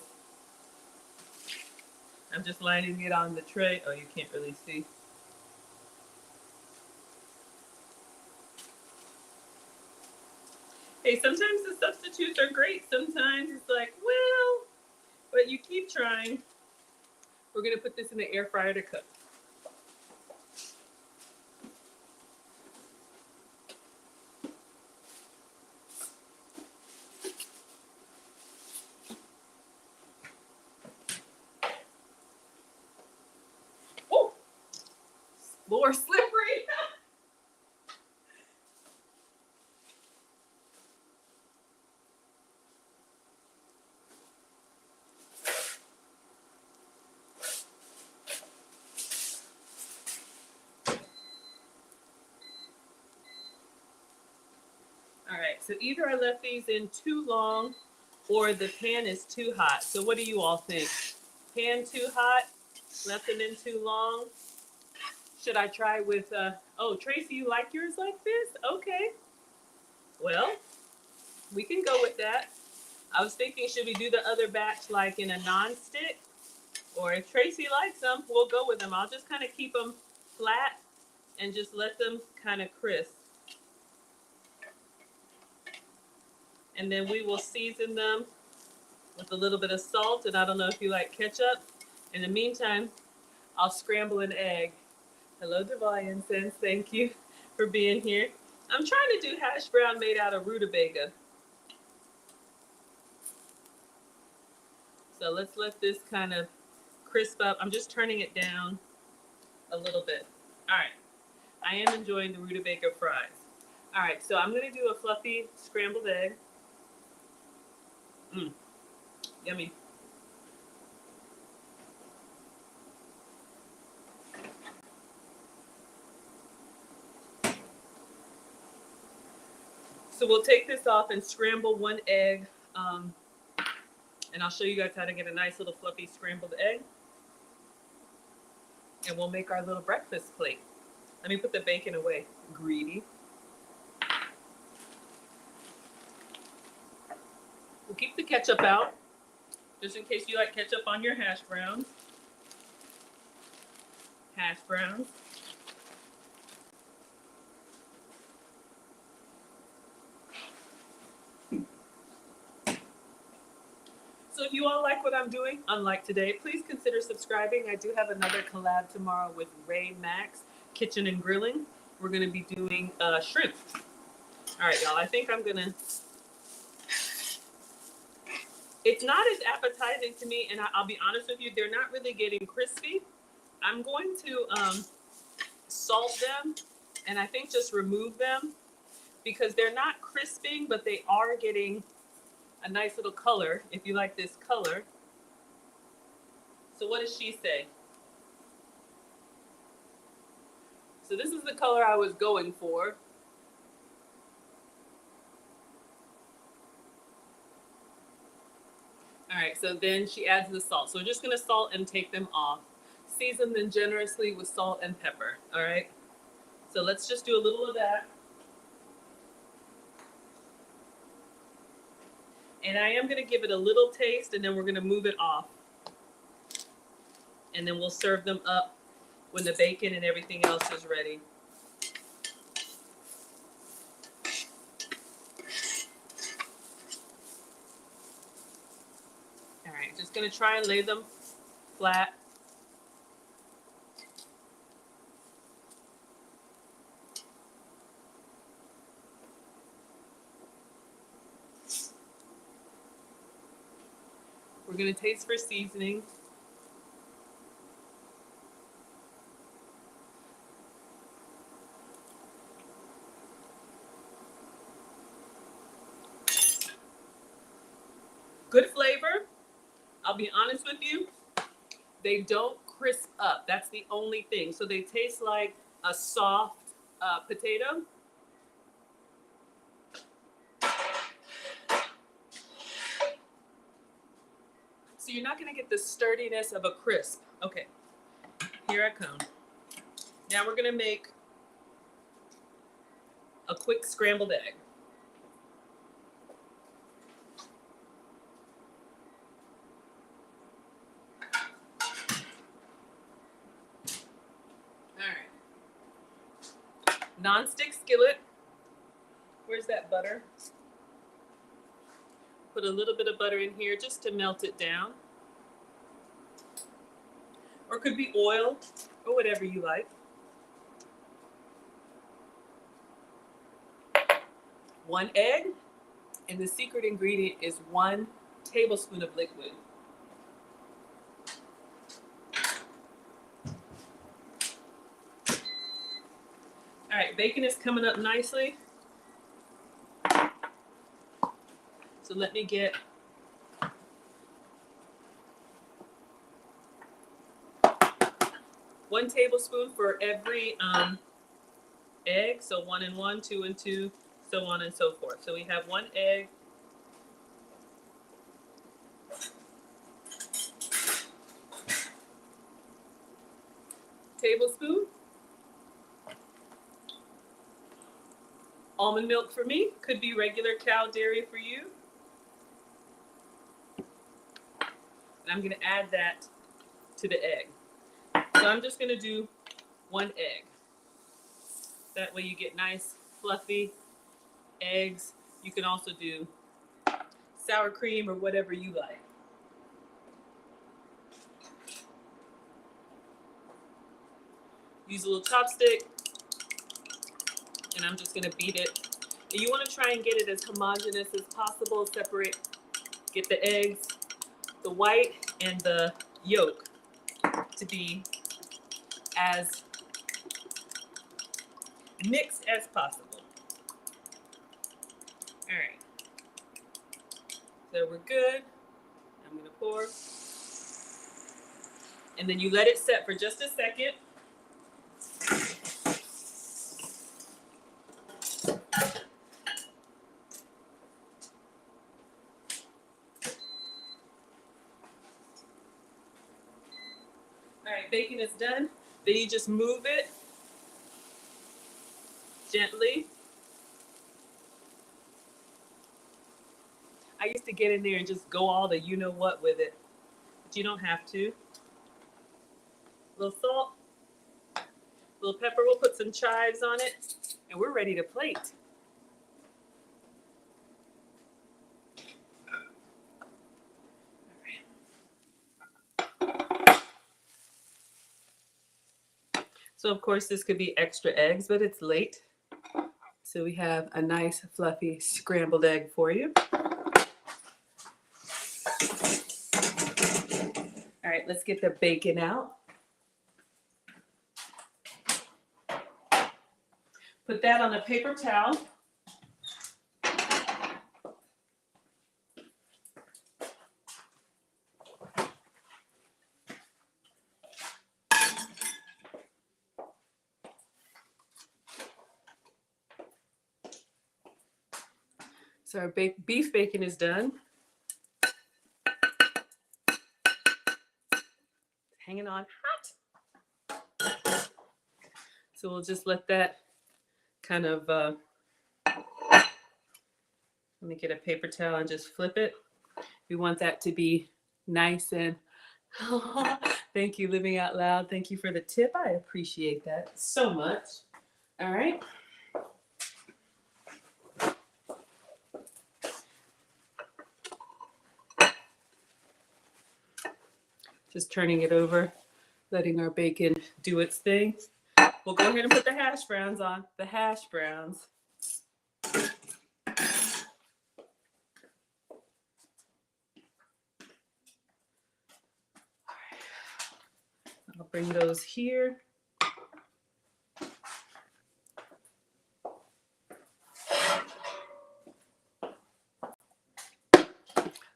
I'm just lining it on the tray. Oh, you can't really see. Hey, sometimes the substitutes are great. Sometimes it's like, well, but you keep trying. We're gonna put this in the air fryer to cook. Oh, more slippery. All right, so either I left these in too long or the pan is too hot. So what do you all think? Pan too hot? Left them in too long? Should I try with, oh, Tracy, you like yours like this? Okay. Well, we can go with that. I was thinking, should we do the other batch like in a non-stick? Or if Tracy likes them, we'll go with them. I'll just kind of keep them flat and just let them kind of crisp. And then we will season them with a little bit of salt. And I don't know if you like ketchup. In the meantime, I'll scramble an egg. Hello, Divine Sense. Thank you for being here. I'm trying to do hash brown made out of rutabaga. So let's let this kind of crisp up. I'm just turning it down a little bit. All right. I am enjoying the rutabaga fries. All right, so I'm going to do a fluffy scrambled egg. Yummy. So we'll take this off and scramble one egg. And I'll show you guys how to get a nice little fluffy scrambled egg. And we'll make our little breakfast plate. Let me put the bacon away. Greedy. We'll keep the ketchup out, just in case you like ketchup on your hash browns. Hash browns. So if you all like what I'm doing, unlike today, please consider subscribing. I do have another collab tomorrow with Ray Max, Kitchen and Grilling. We're going to be doing shrimp. All right, y'all, I think I'm going to... It's not as appetizing to me, and I'll be honest with you, they're not really getting crispy. I'm going to salt them, and I think just remove them, because they're not crisping, but they are getting a nice little color, if you like this color. So what does she say? So this is the color I was going for. All right, so then she adds the salt. So we're just gonna salt and take them off. Season them generously with salt and pepper, all right? So let's just do a little of that. And I am gonna give it a little taste, and then we're gonna move it off. And then we'll serve them up when the bacon and everything else is ready. All right, just gonna try and lay them flat. We're gonna taste for seasoning. Good flavor. I'll be honest with you, they don't crisp up. That's the only thing. So they taste like a soft potato. So you're not gonna get the sturdiness of a crisp. Okay, here I come. Now we're gonna make a quick scrambled egg. Non-stick skillet. Where's that butter? Put a little bit of butter in here just to melt it down. or it could be oil or whatever you like. 1 egg, and the secret ingredient is 1 tablespoon of liquid. All right, bacon is coming up nicely. So let me get one tablespoon for every egg. So 1 and 1, 2 and 2, so on and so forth. So we have 1 egg. Tablespoon. Almond milk for me, could be regular cow dairy for you. And I'm gonna add that to the egg. So I'm just gonna do 1 egg. That way you get nice, fluffy eggs. You can also do sour cream or whatever you like. Use a little chopstick, and I'm just gonna beat it. And you wanna try and get it as homogeneous as possible. Separate, get the eggs, the white and the yolk to be as mixed as possible. All right, so we're good. I'm gonna pour. And then you let it set for just a second. All right, bacon is done. Then you just move it gently. I used to get in there and just go all the you know what with it, but you don't have to. A little salt, a little pepper. We'll put some chives on it, and we're ready to plate. So of course this could be extra eggs, but it's late. So we have a nice fluffy scrambled egg for you. All right, let's get the bacon out. Put that on a paper towel. So our beef bacon is done. Hanging on hot. So we'll just let that kind of, let me get a paper towel and just flip it. We want that to be nice and, thank you, Living Out Loud. Thank you for the tip. I appreciate that so much. All right. Just turning it over, letting our bacon do its thing. We'll go ahead and put the hash browns on. The hash browns. I'll bring those here.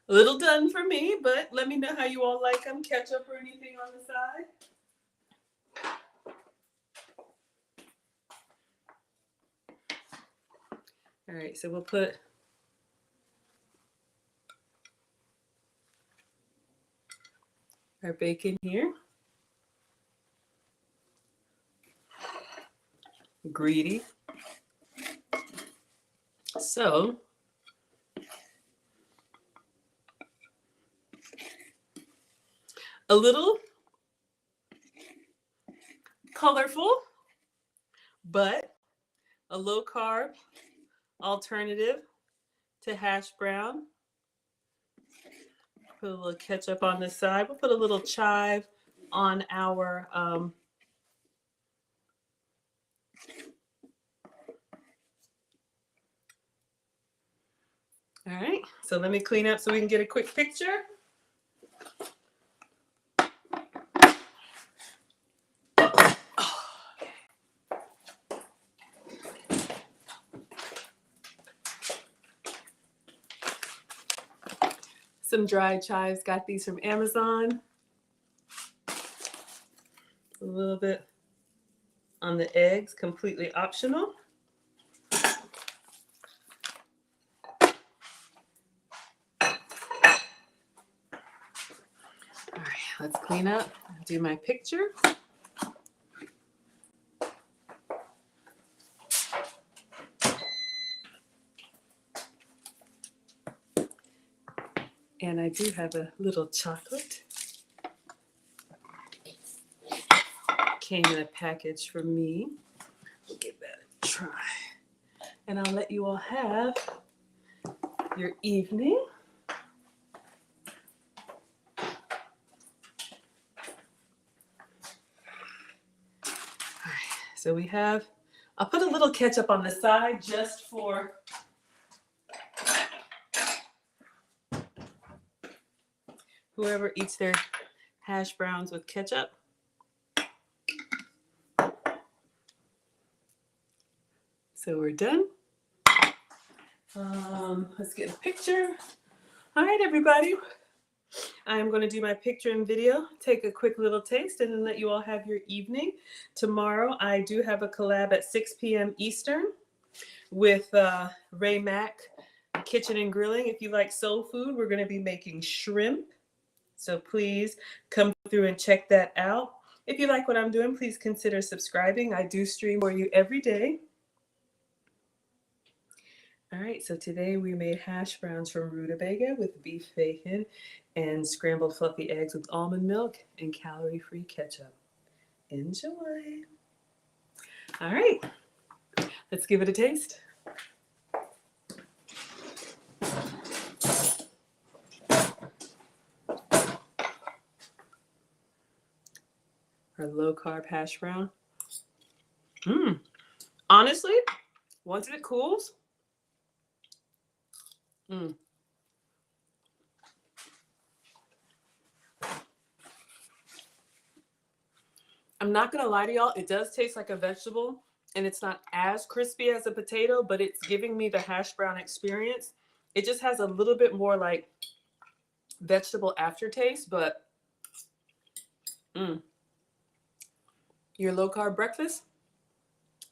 A little done for me, but let me know how you all like them. Ketchup or anything on the side. All right, so we'll put our bacon here. Greedy. So a little colorful, but a low carb alternative to hash brown. Put a little ketchup on the side. We'll put a little chive on our all right, so let me clean up so we can get a quick picture. Some dried chives, got these from Amazon. A little bit on the eggs, completely optional. All right, let's clean up and do my picture. And I do have a little chocolate. Came in a package for me. We'll give that a try. And I'll let you all have your evening. All right, so we have, I'll put a little ketchup on the side just for whoever eats their hash browns with ketchup. So we're done. Let's get a picture. All right, everybody. I'm going to do my picture and video, take a quick little taste, and then let you all have your evening. Tomorrow, I do have a collab at 6 p.m. Eastern with Ray Mack Kitchen and Grilling. If you like soul food, we're going to be making shrimp. So please come through and check that out. If you like what I'm doing, please consider subscribing. I do stream for you every day. All right, so today we made hash browns from rutabaga with beef bacon and scrambled fluffy eggs with almond milk and calorie-free ketchup. Enjoy. All right, let's give it a taste. Our low-carb hash brown. Honestly, once it cools, I'm not gonna lie to y'all, it does taste like a vegetable and it's not as crispy as a potato, but it's giving me the hash brown experience. It just has a little bit more like vegetable aftertaste, but your low carb breakfast,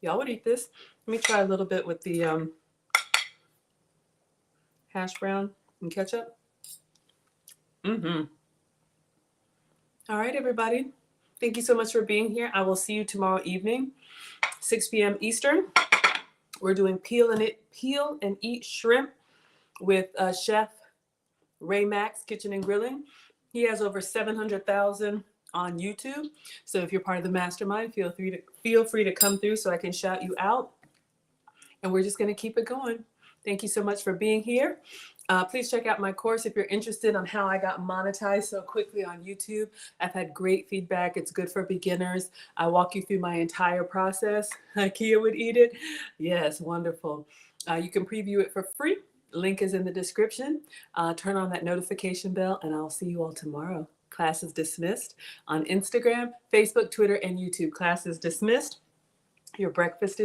y'all would eat this. Let me try a little bit with the hash brown and ketchup. All right, everybody. Thank you so much for being here. I will see you tomorrow evening, 6 p.m. Eastern. We're doing peel and eat shrimp with Chef Ray Mack's Kitchen and Grilling. He has over 700,000 on YouTube. So if you're part of the mastermind, feel free to come through so I can shout you out. And we're just going to keep it going. Thank you so much for being here. Please check out my course if you're interested on how I got monetized so quickly on YouTube. I've had great feedback. It's good for beginners. I walk you through my entire process. Kia would eat it. Yes, wonderful. You can preview it for free. Link is in the description. Turn on that notification bell, and I'll see you all tomorrow. Class is dismissed on Instagram, Facebook, Twitter, and YouTube. Class is dismissed. Your breakfast is